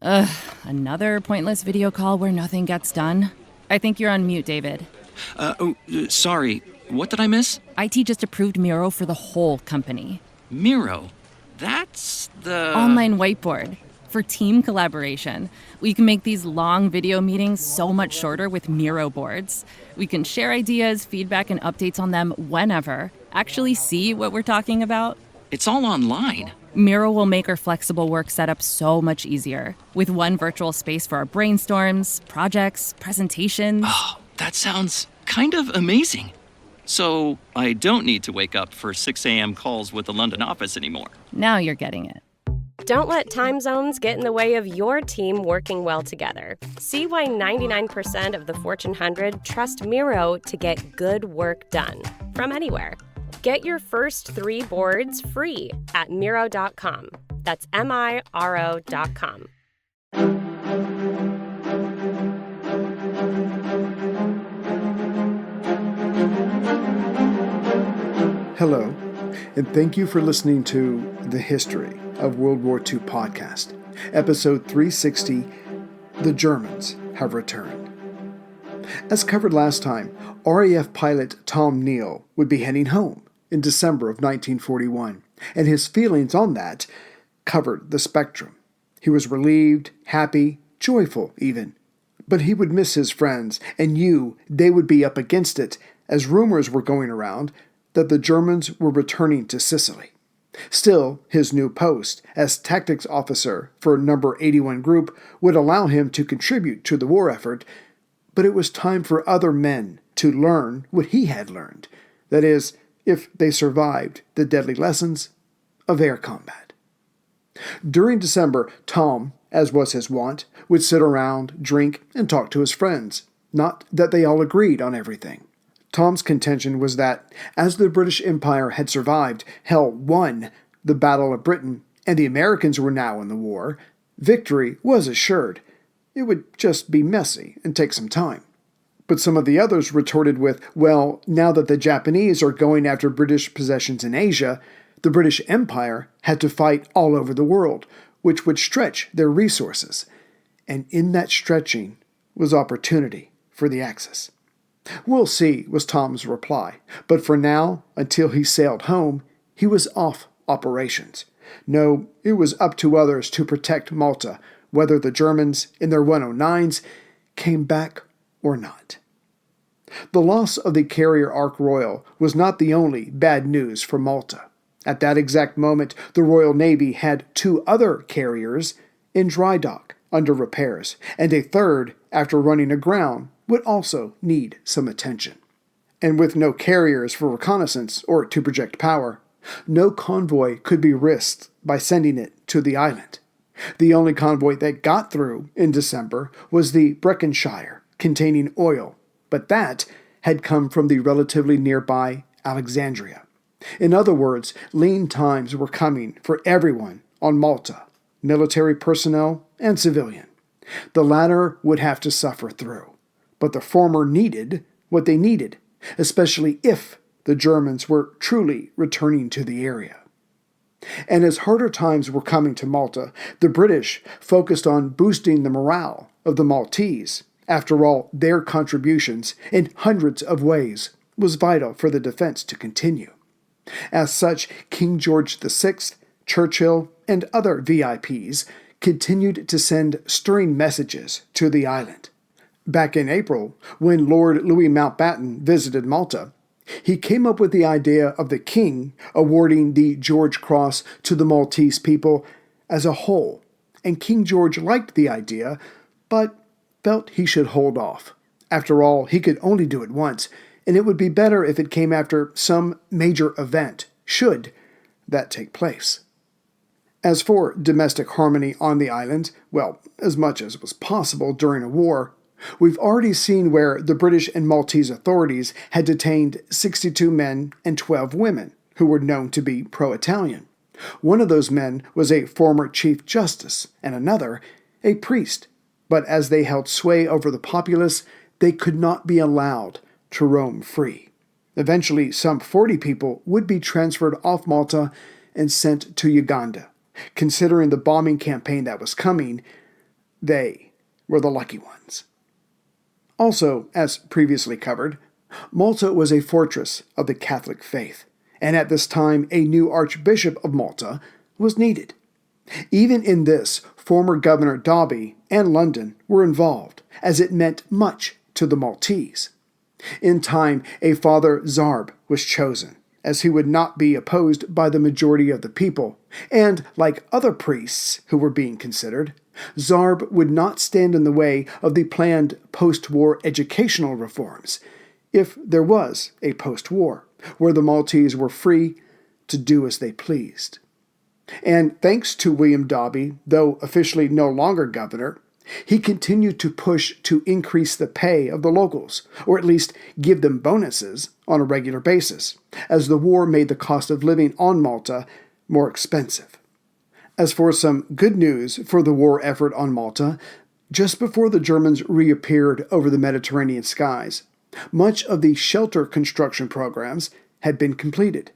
Ugh, another pointless video call where nothing gets done. I think you're on mute, David. Sorry. What did I miss? IT just approved Miro for the whole company. Miro? That's the... Online whiteboard. For team collaboration. We can make these long video meetings so much shorter with Miro boards. We can share ideas, feedback, and updates on them whenever. Actually see what we're talking about. It's all online. Miro will make our flexible work setup so much easier. With one virtual space for our brainstorms, projects, presentations. Oh, that sounds kind of amazing. So I don't need to wake up for 6 a.m. calls with the London office anymore. Now you're getting it. Don't let time zones get in the way of your team working well together. See why 99% of the Fortune 100 trust Miro to get good work done from anywhere. Get your first 3 boards free at Miro.com. That's MIRO.com. Hello, and thank you for listening to The History of World War II podcast, episode 360, The Germans Have Returned. As covered last time, RAF pilot Tom Neal would be heading home in December of 1941, and his feelings on that covered the spectrum. He was relieved, happy, joyful even. But he would miss his friends, and they would be up against it, as rumors were going around that the Germans were returning to Sicily. Still, his new post as tactics officer for Number 81 Group would allow him to contribute to the war effort, but it was time for other men to learn what he had learned. That is, if they survived the deadly lessons of air combat. During December, Tom, as was his wont, would sit around, drink, and talk to his friends. Not that they all agreed on everything. Tom's contention was that, as the British Empire had survived, won, the Battle of Britain, and the Americans were now in the war, victory was assured. It would just be messy and take some time. But some of the others retorted with, well, now that the Japanese are going after British possessions in Asia, the British Empire had to fight all over the world, which would stretch their resources. And in that stretching was opportunity for the Axis. We'll see, was Tom's reply. But for now, until he sailed home, he was off operations. No, it was up to others to protect Malta, whether the Germans, in their 109s, came back or not. The loss of the carrier Ark Royal was not the only bad news for Malta. At that exact moment, the Royal Navy had 2 other carriers in dry dock under repairs, and a third, after running aground, would also need some attention. And with no carriers for reconnaissance or to project power, no convoy could be risked by sending it to the island. The only convoy that got through in December was the Breckenshire, containing oil, but that had come from the relatively nearby Alexandria. In other words, lean times were coming for everyone on Malta, military personnel and civilian. The latter would have to suffer through, but the former needed what they needed, especially if the Germans were truly returning to the area. And as harder times were coming to Malta, the British focused on boosting the morale of the Maltese. After all, their contributions in hundreds of ways was vital for the defense to continue. As such, King George VI, Churchill, and other VIPs continued to send stirring messages to the island. Back in April, when Lord Louis Mountbatten visited Malta, he came up with the idea of the king awarding the George Cross to the Maltese people as a whole, and King George liked the idea, but felt he should hold off. After all, he could only do it once, and it would be better if it came after some major event, should that take place. As for domestic harmony on the island, well, as much as was possible during a war, we've already seen where the British and Maltese authorities had detained 62 men and 12 women who were known to be pro-Italian. One of those men was a former Chief Justice, and another, a priest. But as they held sway over the populace, they could not be allowed to roam free. Eventually, some 40 people would be transferred off Malta and sent to Uganda. Considering the bombing campaign that was coming, They were the lucky ones. Also, as previously covered, Malta was a fortress of the Catholic faith, and at this time a new Archbishop of Malta was needed. Even in this, former Governor Dobby and London were involved, as it meant much to the Maltese. In time, a Father Zarb was chosen, as he would not be opposed by the majority of the people, and, like other priests who were being considered, Zarb would not stand in the way of the planned post-war educational reforms, if there was a post-war, where the Maltese were free to do as they pleased. And thanks to William Dobby, though officially no longer governor, he continued to push to increase the pay of the locals, or at least give them bonuses on a regular basis, as the war made the cost of living on Malta more expensive. As for some good news for the war effort on Malta, just before the Germans reappeared over the Mediterranean skies, much of the shelter construction programs had been completed.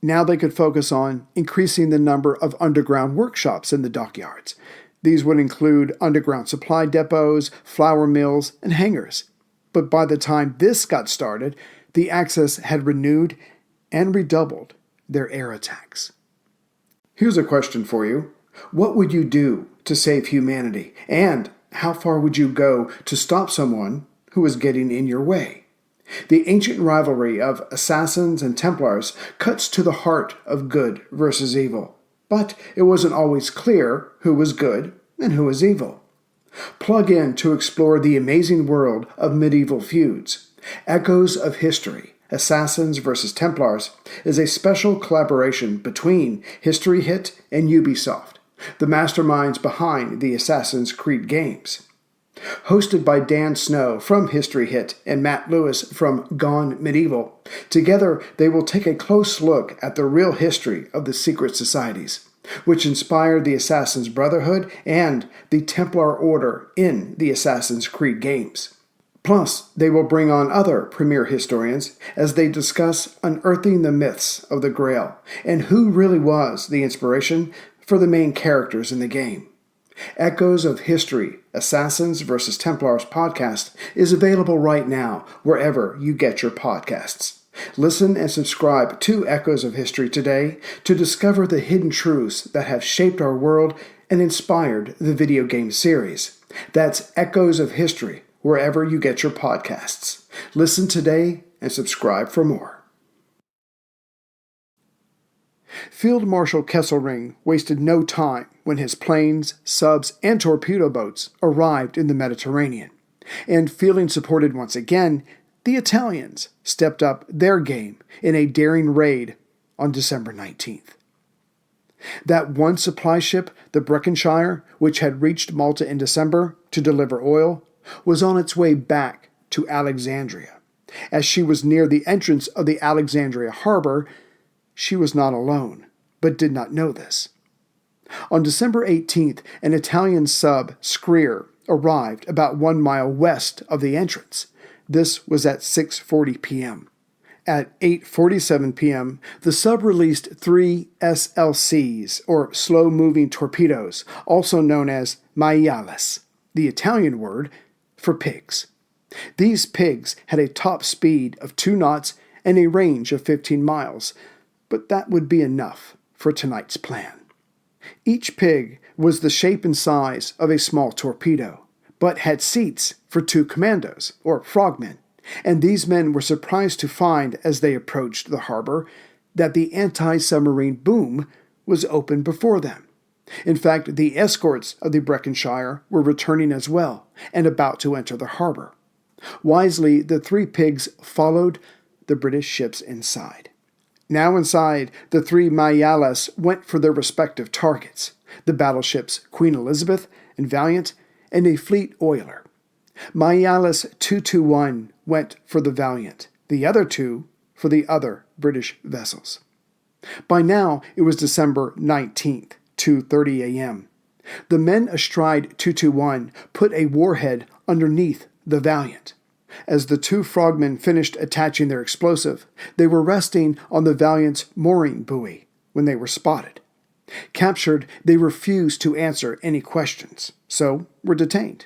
Now they could focus on increasing the number of underground workshops in the dockyards. These would include underground supply depots, flour mills, and hangars. But by the time this got started, the Axis had renewed and redoubled their air attacks. Here's a question for you. What would you do to save humanity? And how far would you go to stop someone who is getting in your way? The ancient rivalry of assassins and Templars cuts to the heart of good versus evil. But it wasn't always clear who was good and who was evil. Plug in to explore the amazing world of medieval feuds. Echoes of History, Assassins vs. Templars is a special collaboration between History Hit and Ubisoft, the masterminds behind the Assassin's Creed games. Hosted by Dan Snow from History Hit and Matt Lewis from Gone Medieval, together they will take a close look at the real history of the secret societies, which inspired the Assassin's Brotherhood and the Templar Order in the Assassin's Creed games. Plus, they will bring on other premier historians as they discuss unearthing the myths of the Grail and who really was the inspiration for the main characters in the game. Echoes of History, Assassins vs. Templars podcast is available right now wherever you get your podcasts. Listen and subscribe to Echoes of History today to discover the hidden truths that have shaped our world and inspired the video game series. That's Echoes of History, wherever you get your podcasts. Listen today and subscribe for more. Field Marshal Kesselring wasted no time when his planes, subs, and torpedo boats arrived in the Mediterranean. And feeling supported once again, the Italians stepped up their game in a daring raid on December 19th. That one supply ship, the Breckenshire, which had reached Malta in December to deliver oil, was on its way back to Alexandria. As she was near the entrance of the Alexandria harbor, she was not alone, but did not know this. On December 18th, an Italian sub, Screer, arrived about 1 mile west of the entrance. This was at 6:40 p.m. At 8:47 p.m., the sub released 3 SLCs, or slow-moving torpedoes, also known as maiales, the Italian word for pigs. These pigs had a top speed of 2 knots and a range of 15 miles, but that would be enough for tonight's plan. Each pig was the shape and size of a small torpedo, but had seats for 2 commandos, or frogmen, and these men were surprised to find, as they approached the harbor, that the anti-submarine boom was open before them. In fact, the escorts of the Breckenshire were returning as well, and about to enter the harbor. Wisely, the 3 pigs followed the British ships inside. Now inside, the 3 maiales went for their respective targets, the battleships Queen Elizabeth and Valiant, and a fleet oiler. Maiales 221 went for the Valiant, the other 2 for the other British vessels. By now, it was December 19th, 2:30 a.m. The men astride 221 put a warhead underneath the Valiant. As the 2 frogmen finished attaching their explosive, they were resting on the Valiant's mooring buoy when they were spotted. Captured, they refused to answer any questions, so were detained.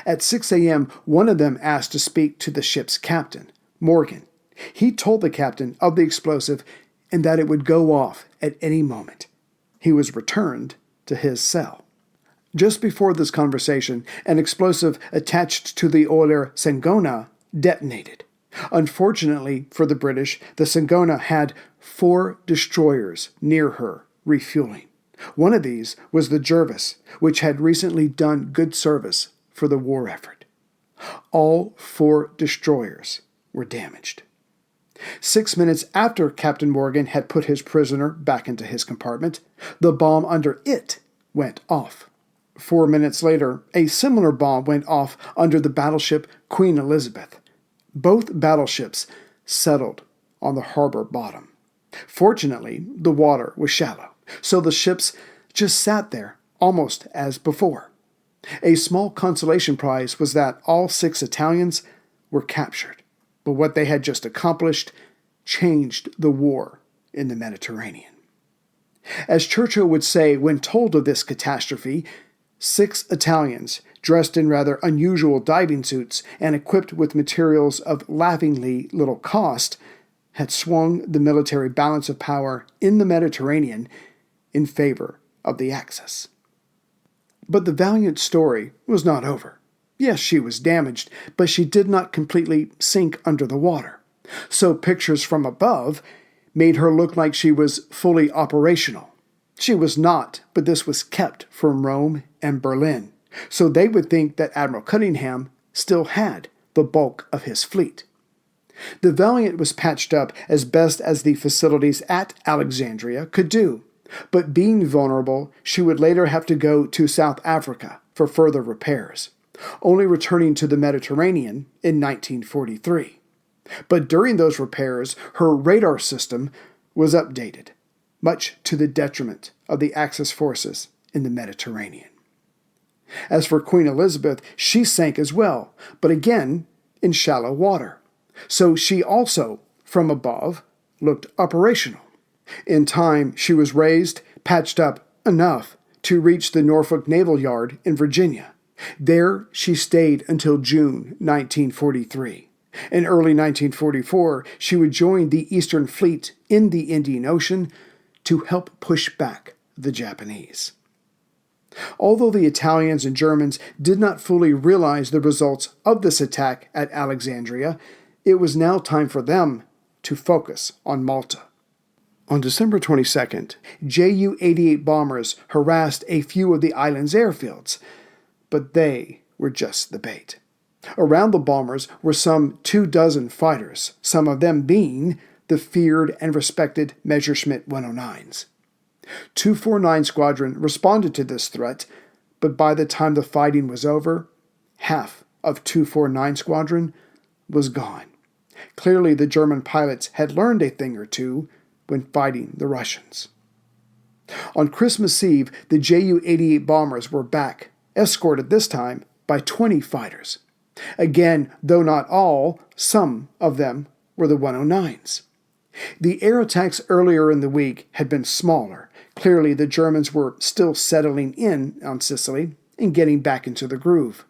At 6 a.m., one of them asked to speak to the ship's captain, Morgan. He told the captain of the explosive and that it would go off at any moment. He was returned to his cell. Just before this conversation, an explosive attached to the oiler Sengona detonated. Unfortunately for the British, the Sengona had 4 destroyers near her refueling. One of these was the Jervis, which had recently done good service for the war effort. All 4 destroyers were damaged. 6 minutes after Captain Morgan had put his prisoner back into his compartment, the bomb under it went off. 4 minutes later, a similar bomb went off under the battleship Queen Elizabeth. Both battleships settled on the harbor bottom. Fortunately, the water was shallow, so the ships just sat there almost as before. A small consolation prize was that all 6 Italians were captured, but what they had just accomplished changed the war in the Mediterranean. As Churchill would say when told of this catastrophe, 6 Italians, dressed in rather unusual diving suits and equipped with materials of laughingly little cost, had swung the military balance of power in the Mediterranean in favor of the Axis. But the valiant story was not over. Yes, she was damaged, but she did not completely sink under the water. So pictures from above made her look like she was fully operational. She was not, but this was kept from Rome and Berlin, so they would think that Admiral Cunningham still had the bulk of his fleet. The Valiant was patched up as best as the facilities at Alexandria could do, but being vulnerable, she would later have to go to South Africa for further repairs, only returning to the Mediterranean in 1943. But during those repairs, her radar system was updated, much to the detriment of the Axis forces in the Mediterranean. As for Queen Elizabeth, she sank as well, but again in shallow water. So she also, from above, looked operational. In time, she was raised, patched up enough to reach the Norfolk Naval Yard in Virginia. There she stayed until June 1943. In early 1944, she would join the Eastern Fleet in the Indian Ocean to help push back the Japanese. Although the Italians and Germans did not fully realize the results of this attack at Alexandria, it was now time for them to focus on Malta. On December 22nd, Ju-88 bombers harassed a few of the island's airfields, but they were just the bait. Around the bombers were some 24 fighters, some of them being the feared and respected Messerschmitt 109s. 249 Squadron responded to this threat, but by the time the fighting was over, half of 249 Squadron was gone. Clearly, the German pilots had learned a thing or two when fighting the Russians. On Christmas Eve, the Ju-88 bombers were back, escorted this time by 20 fighters. Again, though not all, some of them were the 109s. The air attacks earlier in the week had been smaller. Clearly, the Germans were still settling in on Sicily and getting back into the groove.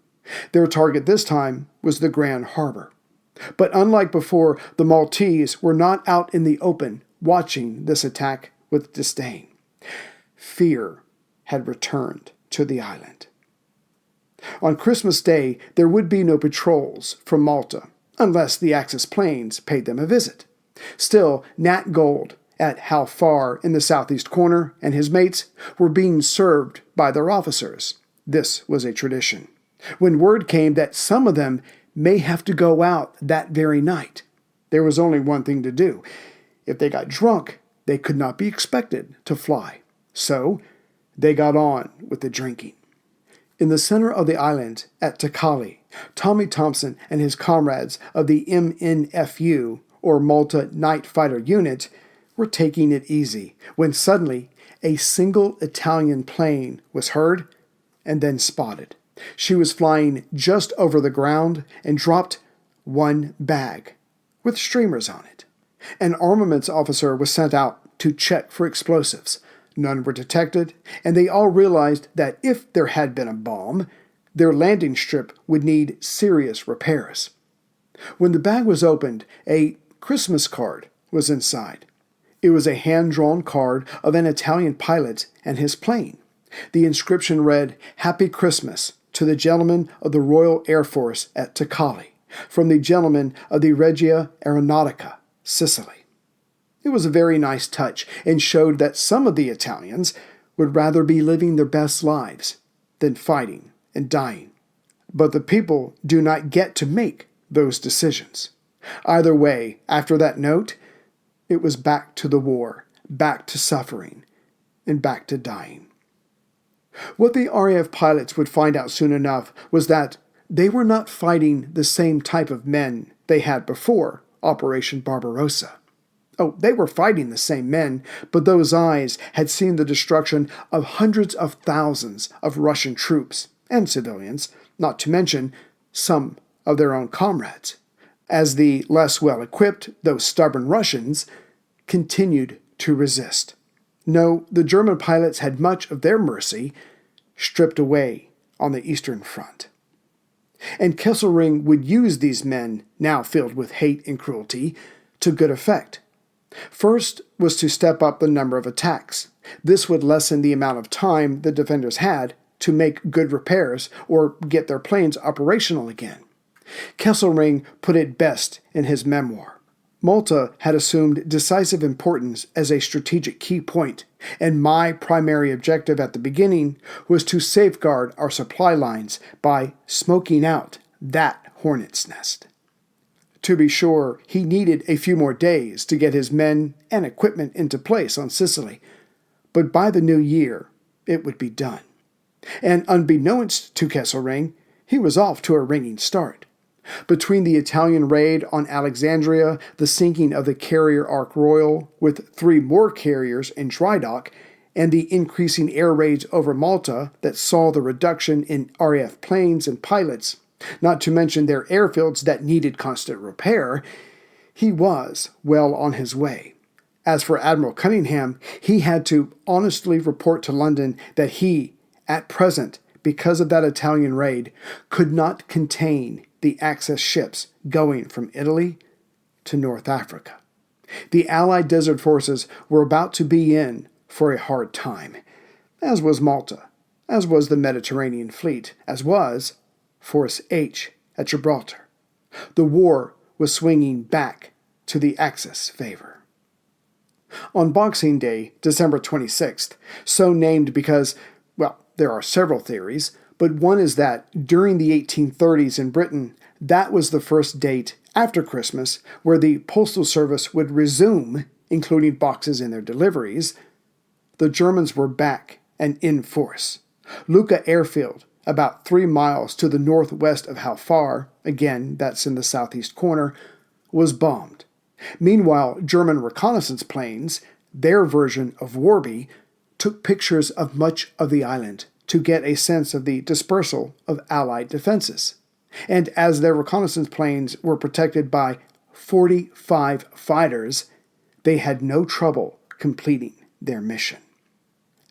Their target this time was the Grand Harbor. But unlike before, the Maltese were not out in the open watching this attack with disdain. Fear had returned to the island. On Christmas Day, there would be no patrols from Malta, unless the Axis planes paid them a visit. Still, Nat Gold, at Hal Farr in the southeast corner, and his mates were being served by their officers. This was a tradition. When word came that some of them may have to go out that very night, there was only one thing to do. If they got drunk, they could not be expected to fly. So, they got on with the drinking. In the center of the island, at Takali, Tommy Thompson and his comrades of the MNFU, or Malta Night Fighter Unit, were taking it easy when suddenly a single Italian plane was heard and then spotted. She was flying just over the ground and dropped one bag with streamers on it. An armaments officer was sent out to check for explosives. None were detected, and they all realized that if there had been a bomb, their landing strip would need serious repairs. When the bag was opened, a Christmas card was inside. It was a hand-drawn card of an Italian pilot and his plane. The inscription read, "Happy Christmas to the gentlemen of the Royal Air Force at Ticali, from the gentlemen of the Regia Aeronautica, Sicily." It was a very nice touch and showed that some of the Italians would rather be living their best lives than fighting and dying. But the people do not get to make those decisions. Either way, after that note, it was back to the war, back to suffering, and back to dying. What the RAF pilots would find out soon enough was that they were not fighting the same type of men they had before Operation Barbarossa. Oh, they were fighting the same men, but those eyes had seen the destruction of hundreds of thousands of Russian troops and civilians, not to mention some of their own comrades, as the less well-equipped, though stubborn Russians continued to resist. No, the German pilots had much of their mercy stripped away on the Eastern Front. And Kesselring would use these men, now filled with hate and cruelty, to good effect. First was to step up the number of attacks. This would lessen the amount of time the defenders had to make good repairs or get their planes operational again. Kesselring put it best in his memoir. Malta had assumed decisive importance as a strategic key point, and my primary objective at the beginning was to safeguard our supply lines by smoking out that hornet's nest. To be sure, he needed a few more days to get his men and equipment into place on Sicily, but by the new year, it would be done. And unbeknownst to Kesselring, he was off to a ringing start. Between the Italian raid on Alexandria, the sinking of the carrier Ark Royal, with 3 more carriers in dry dock, and the increasing air raids over Malta that saw the reduction in RAF planes and pilots, not to mention their airfields that needed constant repair, he was well on his way. As for Admiral Cunningham, he had to honestly report to London that he, at present, because of that Italian raid, could not contain the Axis ships going from Italy to North Africa. The Allied desert forces were about to be in for a hard time, as was Malta, as was the Mediterranean fleet, as was Force H at Gibraltar. The war was swinging back to the Axis favor. On Boxing Day, December 26th, so named because, well, there are several theories, but one is that during the 1830s in Britain, that was the first date after Christmas where the Postal Service would resume including boxes in their deliveries. The Germans were back and in force. Lucca Airfield, about 3 miles to the northwest of Halfar, again, that's in the southeast corner, was bombed. Meanwhile, German reconnaissance planes, their version of Warby, took pictures of much of the island to get a sense of the dispersal of Allied defenses. And as their reconnaissance planes were protected by 45 fighters, they had no trouble completing their mission.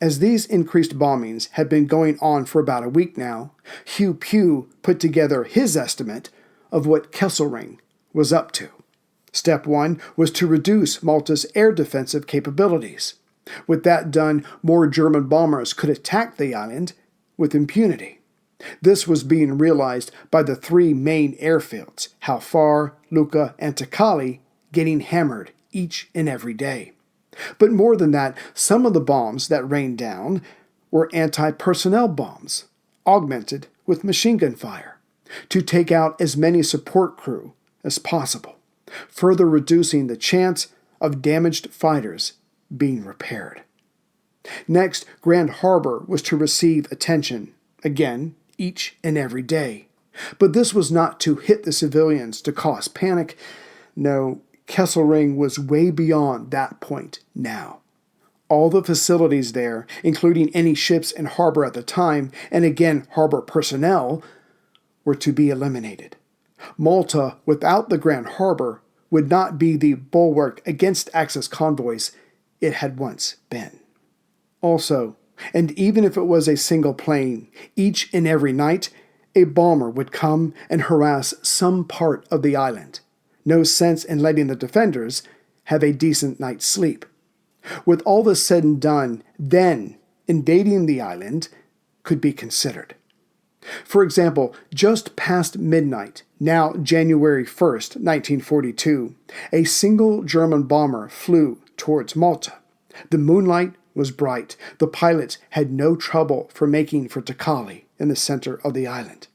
As these increased bombings had been going on for about a week now, Hugh Pugh put together his estimate of what Kesselring was up to. Step 1 was to reduce Malta's air defensive capabilities. With that done, more German bombers could attack the island with impunity. This was being realized by the 3 main airfields, Halfar, Lucca, and Ticali, getting hammered each and every day. But more than that, some of the bombs that rained down were anti-personnel bombs, augmented with machine gun fire, to take out as many support crew as possible, further reducing the chance of damaged fighters being repaired. Next, Grand Harbor was to receive attention, again, each and every day. But this was not to hit the civilians to cause panic. No, Kesselring was way beyond that point now. All the facilities there, including any ships in harbor at the time, and again harbor personnel, were to be eliminated. Malta, without the Grand Harbor, would not be the bulwark against Axis convoys it had once been. Also, and even if it was a single plane, each and every night, a bomber would come and harass some part of the island. No sense in letting the defenders have a decent night's sleep. With all this said and done, then invading the island could be considered. For example, just past midnight, now January 1st, 1942, a single German bomber flew towards Malta. The moonlight was bright. The pilots had no trouble for making for Takali in the center of the island.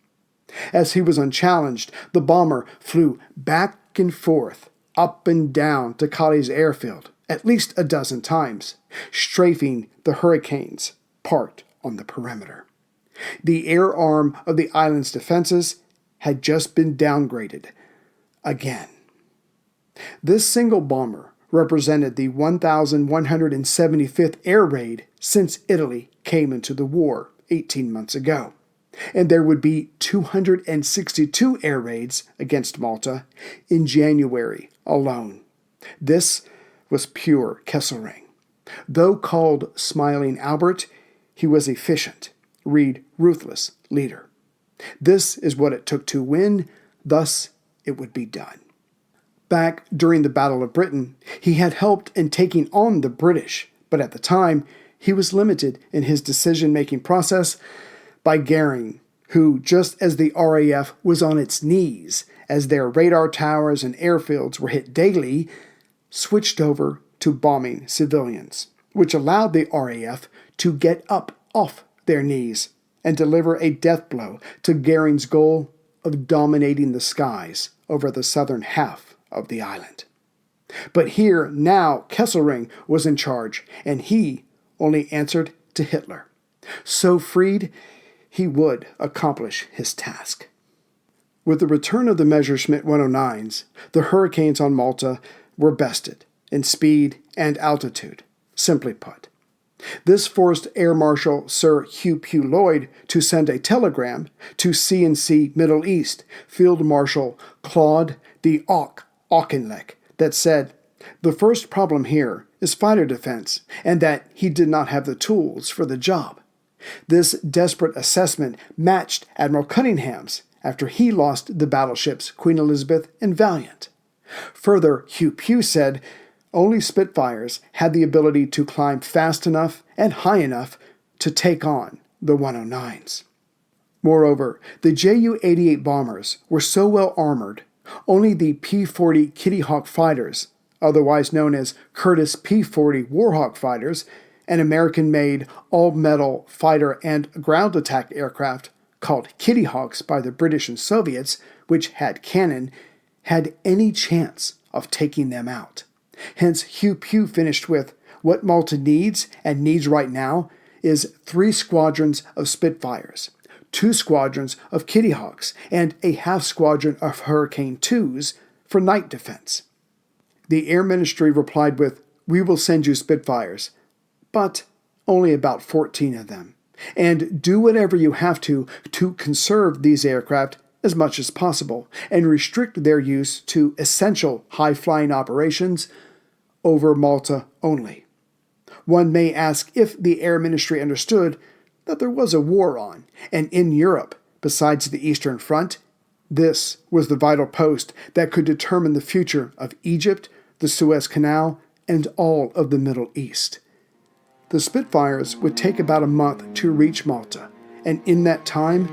As he was unchallenged, the bomber flew back and forth, up and down Takali's airfield at least a dozen times, strafing the Hurricanes parked on the perimeter. The air arm of the island's defenses had just been downgraded again. This single bomber represented the 1,175th air raid since Italy came into the war 18 months ago, and there would be 262 air raids against Malta in January alone. This was pure Kesselring. Though called Smiling Albert, he was efficient, read ruthless leader. This is what it took to win, thus it would be done. Back during the Battle of Britain, he had helped in taking on the British, but at the time, he was limited in his decision-making process by Goering, who, just as the RAF was on its knees as their radar towers and airfields were hit daily, switched over to bombing civilians, which allowed the RAF to get up off their knees and deliver a death blow to Goering's goal of dominating the skies over the southern half of the island. But here, now, Kesselring was in charge, and he only answered to Hitler. So freed, he would accomplish his task. With the return of the Messerschmitt 109s, the Hurricanes on Malta were bested in speed and altitude, simply put. This forced Air Marshal Sir Hugh Pugh Lloyd to send a telegram to C&C Middle East Field Marshal Claude de Auchinleck that said, the first problem here is fighter defense, and that he did not have the tools for the job. This desperate assessment matched Admiral Cunningham's after he lost the battleships Queen Elizabeth and Valiant. Further, Hugh Pugh said only Spitfires had the ability to climb fast enough and high enough to take on the 109s. Moreover, the Ju-88 bombers were so well armored, only the P-40 Kitty Hawk fighters, otherwise known as Curtiss P-40 Warhawk fighters, an American-made all-metal fighter and ground attack aircraft called Kitty Hawks by the British and Soviets, which had cannon, had any chance of taking them out. Hence, Hugh Pugh finished with, what Malta needs, and needs right now, is 3 squadrons of Spitfires, 2 squadrons of Kitty Hawks, and a half squadron of Hurricane 2s for night defense. The Air Ministry replied with, we will send you Spitfires, but only about 14 of them, and do whatever you have to conserve these aircraft as much as possible, and restrict their use to essential high-flying operations over Malta only. One may ask if the Air Ministry understood that there was a war on, and in Europe, besides the Eastern Front, this was the vital post that could determine the future of Egypt, the Suez Canal, and all of the Middle East. The Spitfires would take about a month to reach Malta, and in that time,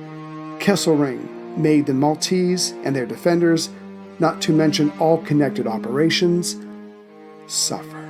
Kesselring made the Maltese and their defenders, not to mention all connected operations, suffer.